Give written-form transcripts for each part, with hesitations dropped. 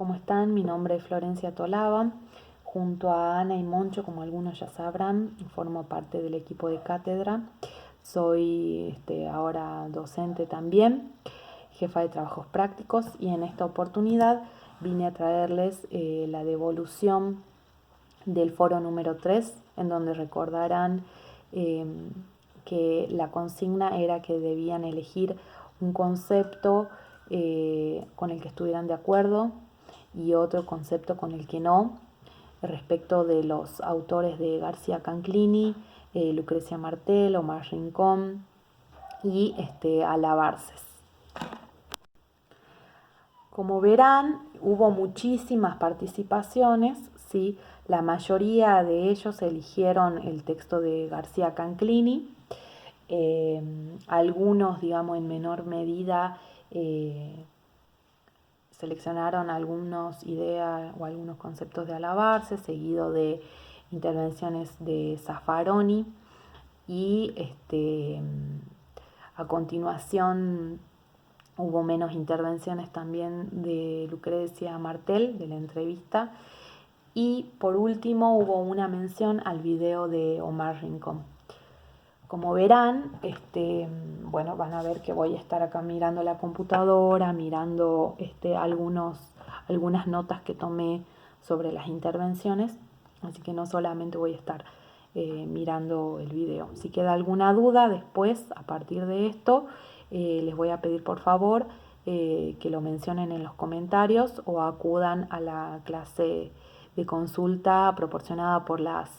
¿cómo están? Mi nombre es Florencia Tolaba. Junto a Ana y Moncho, como algunos ya sabrán, formo parte del equipo de cátedra. Soy ahora docente también, jefa de trabajos prácticos, y en esta oportunidad vine a traerles la devolución del foro número 3, en donde recordarán que la consigna era que debían elegir un concepto con el que estuvieran de acuerdo y otro concepto con el que no, respecto de los autores de García Canclini, Lucrecia Martel, Omar Rincón y Alabarces. Como verán, hubo muchísimas participaciones, ¿sí? La mayoría de ellos eligieron el texto de García Canclini, algunos, digamos, en menor medida seleccionaron algunas ideas o algunos conceptos de Alabarce, seguido de intervenciones de Zaffaroni y a continuación hubo menos intervenciones también de Lucrecia Martel, de la entrevista, y por último hubo una mención al video de Omar Rincón. Como verán, van a ver que voy a estar acá mirando la computadora, mirando algunas notas que tomé sobre las intervenciones, así que no solamente voy a estar mirando el video. Si queda alguna duda después, a partir de esto, les voy a pedir por favor que lo mencionen en los comentarios o acudan a la clase de consulta proporcionada por las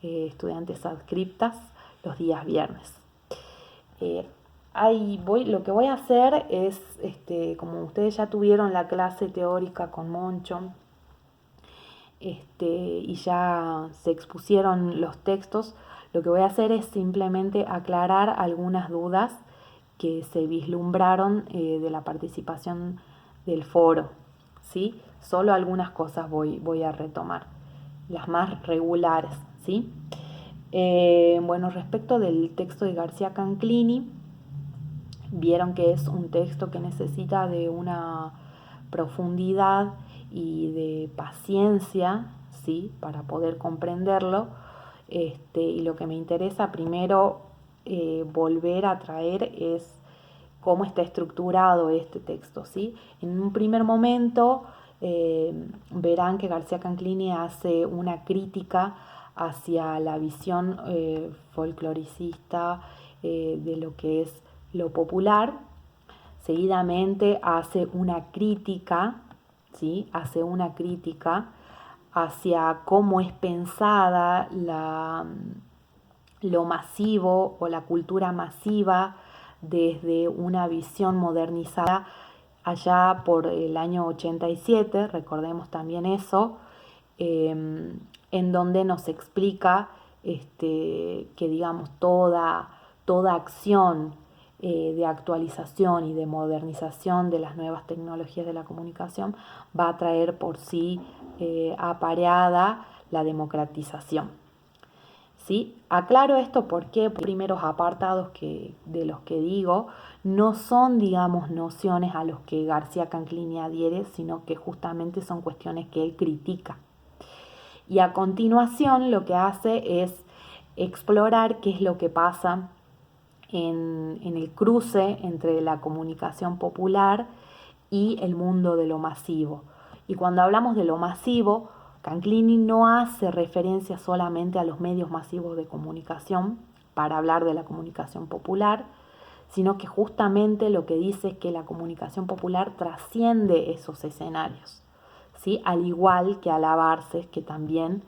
estudiantes adscriptas los días viernes. Lo que voy a hacer es, como ustedes ya tuvieron la clase teórica con Moncho, y ya se expusieron los textos, lo que voy a hacer es simplemente aclarar algunas dudas que se vislumbraron de la participación del foro, ¿sí? Solo algunas cosas voy a retomar, las más regulares, ¿sí? Respecto del texto de García Canclini, vieron que es un texto que necesita de una profundidad y de paciencia, ¿sí? Para poder comprenderlo. Y lo que me interesa primero volver a traer es cómo está estructurado este texto, ¿sí? En un primer momento verán que García Canclini hace una crítica hacia la visión folcloricista de lo que es lo popular. Seguidamente hace una crítica, ¿sí? Hace una crítica hacia cómo es pensada lo masivo o la cultura masiva desde una visión modernizada allá por el año 87, recordemos también eso, en donde nos explica que digamos toda acción de actualización y de modernización de las nuevas tecnologías de la comunicación va a traer por sí apareada la democratización. ¿Sí? Aclaro esto porque los primeros apartados de los que digo no son, digamos, nociones a los que García Canclini adhiere, sino que justamente son cuestiones que él critica. Y a continuación lo que hace es explorar qué es lo que pasa en el cruce entre la comunicación popular y el mundo de lo masivo. Y cuando hablamos de lo masivo, Canclini no hace referencia solamente a los medios masivos de comunicación para hablar de la comunicación popular, sino que justamente lo que dice es que la comunicación popular trasciende esos escenarios, ¿sí? Al igual que Alabarces, que también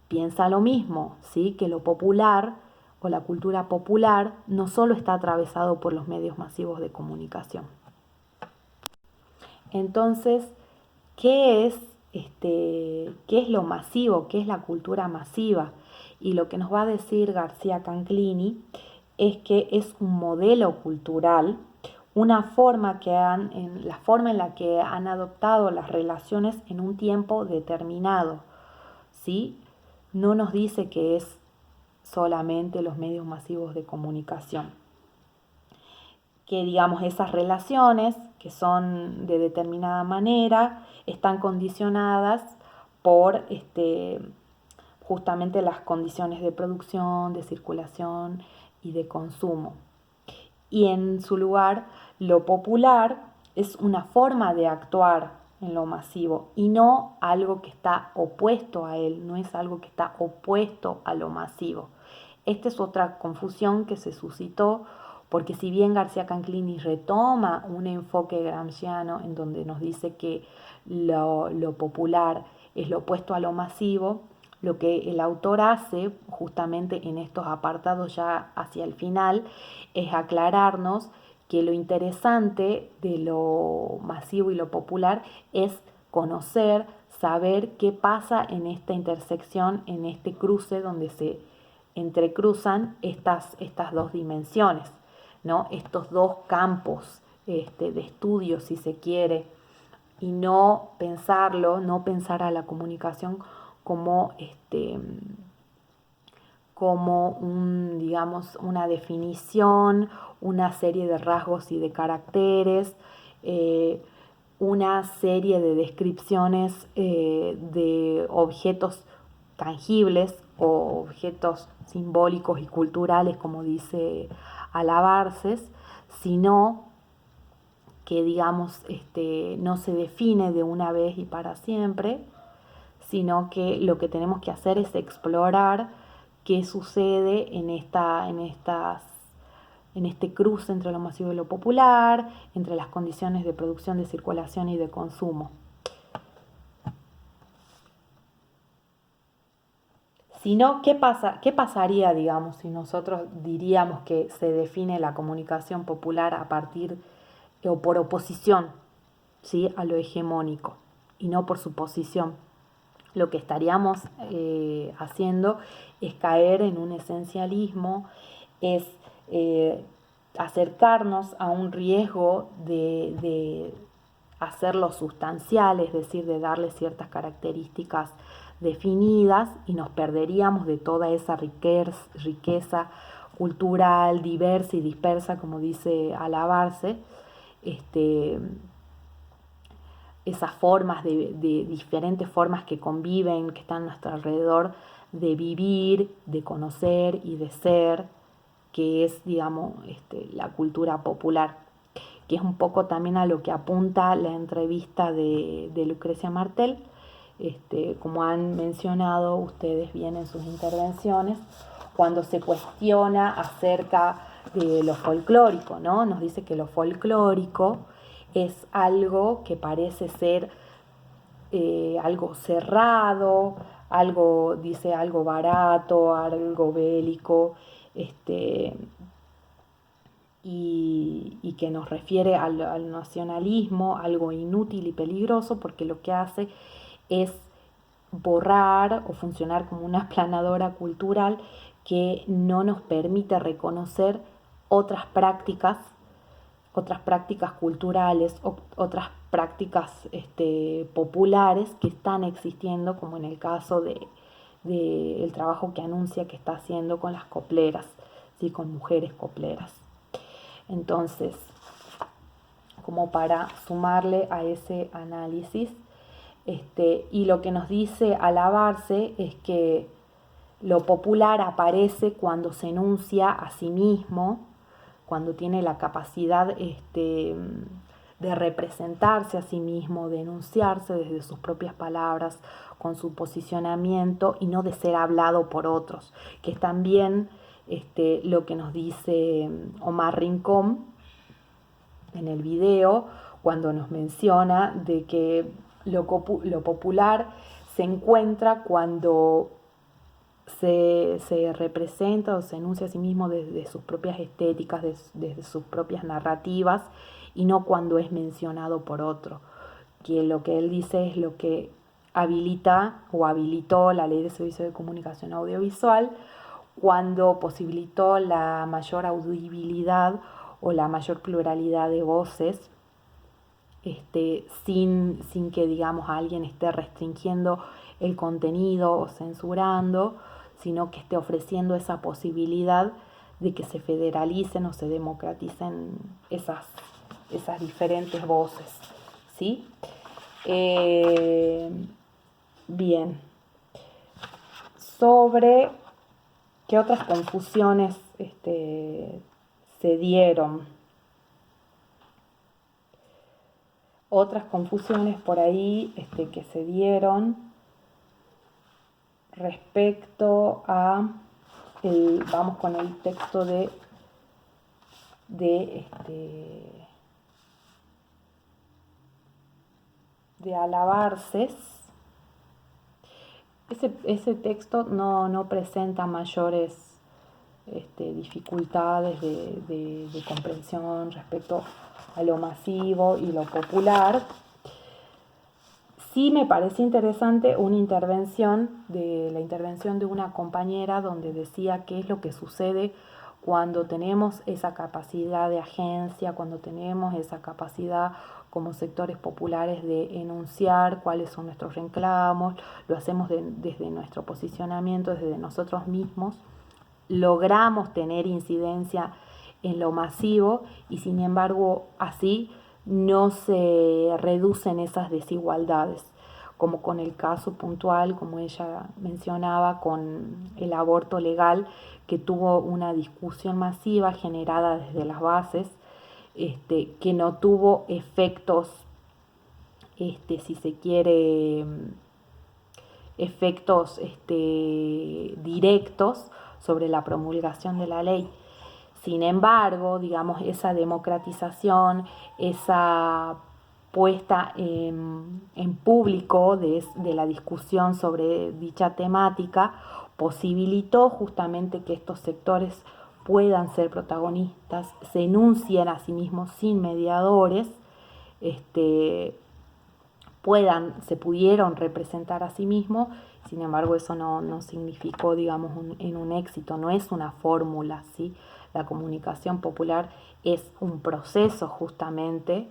piensa lo mismo, ¿sí? Que lo popular o la cultura popular no solo está atravesado por los medios masivos de comunicación. Entonces, ¿qué es lo masivo? ¿Qué es la cultura masiva? Y lo que nos va a decir García Canclini es que es un modelo cultural, la forma en la que han adoptado las relaciones en un tiempo determinado, ¿sí? No nos dice que es solamente los medios masivos de comunicación. que digamos esas relaciones que son de determinada manera están condicionadas por justamente las condiciones de producción, de circulación y de consumo. Y en su lugar, lo popular es una forma de actuar en lo masivo y no algo que está opuesto a él, no es algo que está opuesto a lo masivo. Esta es otra confusión que se suscitó porque si bien García Canclini retoma un enfoque gramsciano en donde nos dice que lo popular es lo opuesto a lo masivo, lo que el autor hace justamente en estos apartados ya hacia el final es aclararnos que lo interesante de lo masivo y lo popular es conocer, saber qué pasa en esta intersección, en este cruce donde se entrecruzan estas dos dimensiones, ¿no? Estos dos campos de estudio, si se quiere, y no pensar a la comunicación como digamos, una definición, una serie de rasgos y de caracteres, una serie de descripciones de objetos tangibles o objetos simbólicos y culturales, como dice Alabarces, sino que digamos no se define de una vez y para siempre, sino que lo que tenemos que hacer es explorar qué sucede en este cruce entre lo masivo y lo popular, entre las condiciones de producción, de circulación y de consumo. Si no, ¿qué pasaría, digamos, si nosotros diríamos que se define la comunicación popular a partir o por oposición, ¿sí?, a lo hegemónico y no por suposición? Lo que estaríamos haciendo es caer en un esencialismo, es acercarnos a un riesgo de hacerlo sustancial, es decir, de darle ciertas características definidas y nos perderíamos de toda esa riqueza cultural, diversa y dispersa, como dice Alabarce, esas formas de diferentes formas que conviven, que están a nuestro alrededor, de vivir, de conocer y de ser, que es, digamos, la cultura popular, que es un poco también a lo que apunta la entrevista de Lucrecia Martel, como han mencionado ustedes bien en sus intervenciones, cuando se cuestiona acerca de lo folclórico, ¿no? Nos dice que lo folclórico es algo que parece ser algo cerrado, dice algo barato, algo bélico, y que nos refiere al nacionalismo, algo inútil y peligroso, porque lo que hace es borrar o funcionar como una aplanadora cultural que no nos permite reconocer otras prácticas culturales, otras prácticas populares que están existiendo, como en el caso de el trabajo que anuncia que está haciendo con las copleras, ¿sí?, con mujeres copleras. Entonces, como para sumarle a ese análisis, y lo que nos dice Alabarce es que lo popular aparece cuando se enuncia a sí mismo, cuando tiene la capacidad de representarse a sí mismo, de enunciarse desde sus propias palabras, con su posicionamiento y no de ser hablado por otros, que es también lo que nos dice Omar Rincón en el video, cuando nos menciona de que lo popular se encuentra cuando se representa o se enuncia a sí mismo desde sus propias estéticas, desde sus propias narrativas, y no cuando es mencionado por otro, que lo que él dice es lo que habilita o habilitó la Ley de Servicio de Comunicación Audiovisual, cuando posibilitó la mayor audibilidad o la mayor pluralidad de voces, sin que, digamos, alguien esté restringiendo el contenido o censurando, sino que esté ofreciendo esa posibilidad de que se federalicen o se democraticen esas diferentes voces, ¿sí? Bien, sobre qué otras confusiones se dieron. Otras confusiones por ahí que se dieron respecto a, vamos con el texto de Alabarces. Ese texto no presenta mayores dificultades de comprensión respecto a lo masivo y lo popular. Sí me parece interesante la intervención de una compañera donde decía qué es lo que sucede cuando tenemos esa capacidad de agencia, cuando tenemos esa capacidad como sectores populares de enunciar cuáles son nuestros reclamos, lo hacemos desde nuestro posicionamiento, desde nosotros mismos, logramos tener incidencia en lo masivo y sin embargo así no se reducen esas desigualdades, como con el caso puntual, como ella mencionaba, con el aborto legal, que tuvo una discusión masiva generada desde las bases, que no tuvo efectos, si se quiere, efectos directos sobre la promulgación de la ley. Sin embargo, digamos, esa democratización, esa puesta en público de la discusión sobre dicha temática, posibilitó justamente que estos sectores puedan ser protagonistas, se enuncien a sí mismos sin mediadores, se pudieron representar a sí mismos. Sin embargo, eso no significó, digamos, en un éxito, no es una fórmula, ¿sí? La comunicación popular es un proceso justamente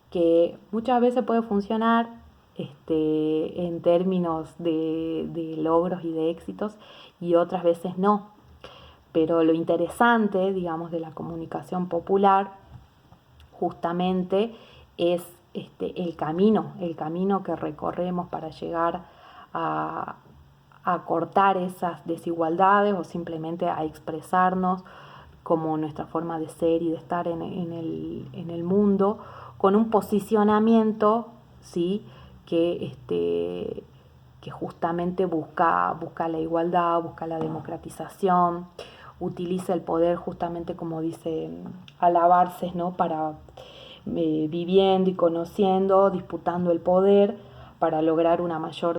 que muchas veces puede funcionar en términos de logros y de éxitos y otras veces no. Pero lo interesante, digamos, de la comunicación popular justamente es el camino que recorremos para llegar a cortar esas desigualdades o simplemente a expresarnos como nuestra forma de ser y de estar en el mundo, con un posicionamiento, ¿sí? que justamente busca la igualdad, busca la democratización, utiliza el poder justamente como dice Alabarces, ¿no? Para viviendo y conociendo, disputando el poder para lograr una mayor